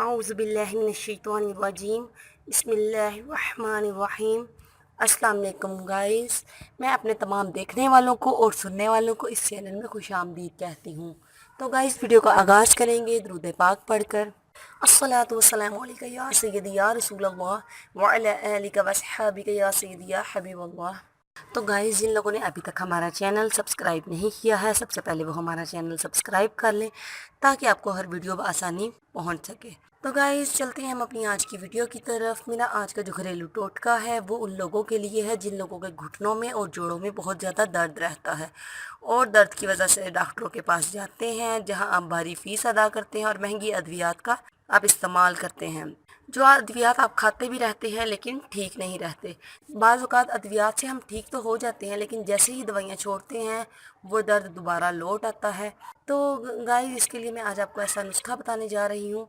اعوذ باللہ من الشیطان الرجیم بسم اللہ الرحمن الرحیم۔ السلام علیکم گائز، میں اپنے تمام دیکھنے والوں کو اور سننے والوں کو اس چینل میں خوش آمدید کہتی ہوں۔ تو گائز ویڈیو کا آغاز کریں گے درود پاک پڑھ کر۔ الصلاۃ والسلام علیکہ یا سیدی یا رسول اللہ وعلی آلک واصحابک یا سیدی یا حبیب اللہ۔ تو گائز جن لوگوں نے ابھی تک ہمارا چینل سبسکرائب نہیں کیا ہے، سب سے پہلے وہ ہمارا چینل سبسکرائب کر لیں تاکہ آپ کو ہر ویڈیو بآسانی پہنچ سکے۔ تو گائز چلتے ہیں ہم اپنی آج کی ویڈیو کی طرف۔ میرا آج کا جو گھریلو ٹوٹکا ہے وہ ان لوگوں کے لیے ہے جن لوگوں کے گھٹنوں میں اور جوڑوں میں بہت زیادہ درد رہتا ہے اور درد کی وجہ سے ڈاکٹروں کے پاس جاتے ہیں، جہاں آپ بھاری فیس ادا کرتے ہیں اور مہنگی ادویات کا آپ استعمال کرتے ہیں، جو ادویات آپ کھاتے بھی رہتے ہیں لیکن ٹھیک نہیں رہتے۔ بعض اوقات ادویات سے ہم ٹھیک تو ہو جاتے ہیں لیکن جیسے ہی دوائیاں چھوڑتے ہیں وہ درد دوبارہ لوٹ آتا ہے۔ تو گائز اس کے لیے میں آج آپ کو ایسا نسخہ بتانے جا رہی ہوں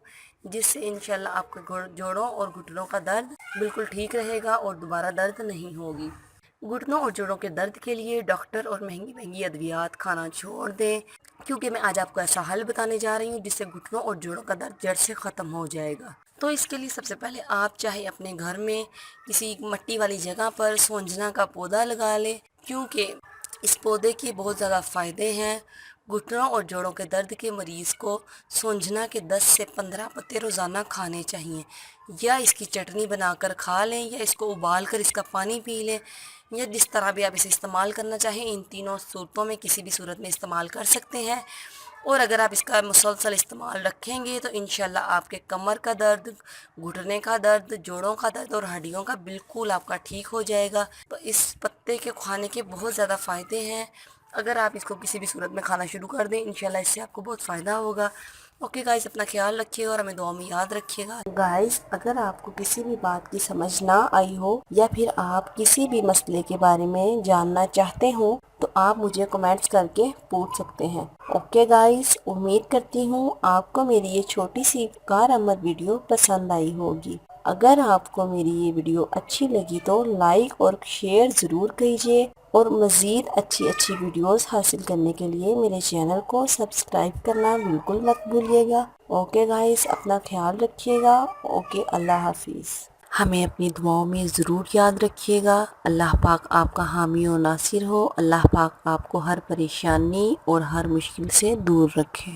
جس سے انشاءاللہ آپ کے جوڑوں اور گھٹنوں کا درد بالکل ٹھیک رہے گا اور دوبارہ درد نہیں ہوگی۔ گھٹنوں اور جوڑوں کے درد کے لیے ڈاکٹر اور مہنگی ادویات کھانا چھوڑ دیں، کیونکہ میں آج آپ کو ایسا حل بتانے جا رہی ہوں جس سے گھٹنوں اور جوڑوں کا درد جڑ سے ختم ہو جائے گا۔ تو اس کے لیے سب سے پہلے آپ چاہے اپنے گھر میں کسی مٹی والی جگہ پر سونجنا کا پودا لگا لیں، کیونکہ اس پودے کے بہت زیادہ فائدے ہیں۔ گھٹنوں اور جوڑوں کے درد کے مریض کو سونجنا کے 10 سے 15 پتے روزانہ کھانے چاہیے، یا اس کی چٹنی بنا کر کھا لیں، یا اس کو ابال کر اس کا پانی پی لیں، یا جس طرح بھی آپ اسے استعمال کرنا چاہیں، ان تینوں صورتوں میں کسی بھی صورت میں استعمال کر سکتے ہیں۔ اور اگر آپ اس کا مسلسل استعمال رکھیں گے تو انشاءاللہ آپ کے کمر کا درد، گھٹنے کا درد، جوڑوں کا درد اور ہڈیوں کا بالکل آپ کا ٹھیک ہو جائے گا۔ تو اس پتے کے کھانے کے بہت زیادہ فائدے ہیں، اگر آپ اس کو کسی بھی صورت میں کھانا شروع کر دیں انشاءاللہ اس سے آپ کو بہت فائدہ ہوگا۔ اوکے گائز، اپنا خیال رکھیے گا اور ہمیں دعا میں یاد رکھیے گا۔ گائز اگر آپ کو کسی بھی بات کی سمجھ نہ آئی ہو یا پھر آپ کسی بھی مسئلے کے بارے میں جاننا چاہتے ہوں تو آپ مجھے کمنٹس کر کے پوچھ سکتے ہیں۔ اوکے گائز، امید کرتی ہوں آپ کو میری یہ چھوٹی سی کارآمد ویڈیو پسند آئی ہوگی۔ اگر آپ کو میری یہ ویڈیو اچھی لگی تو لائک اور شیئر ضرور کیجیے، اور مزید اچھی ویڈیوز حاصل کرنے کے لیے میرے چینل کو سبسکرائب کرنا بالکل مت بھولیے گا۔ اوکے گائز، اپنا خیال رکھیے گا۔ اوکے، اللہ حافظ۔ ہمیں اپنی دعاؤں میں ضرور یاد رکھیے گا۔ اللہ پاک آپ کا حامی و ناصر ہو۔ اللہ پاک آپ کو ہر پریشانی اور ہر مشکل سے دور رکھے۔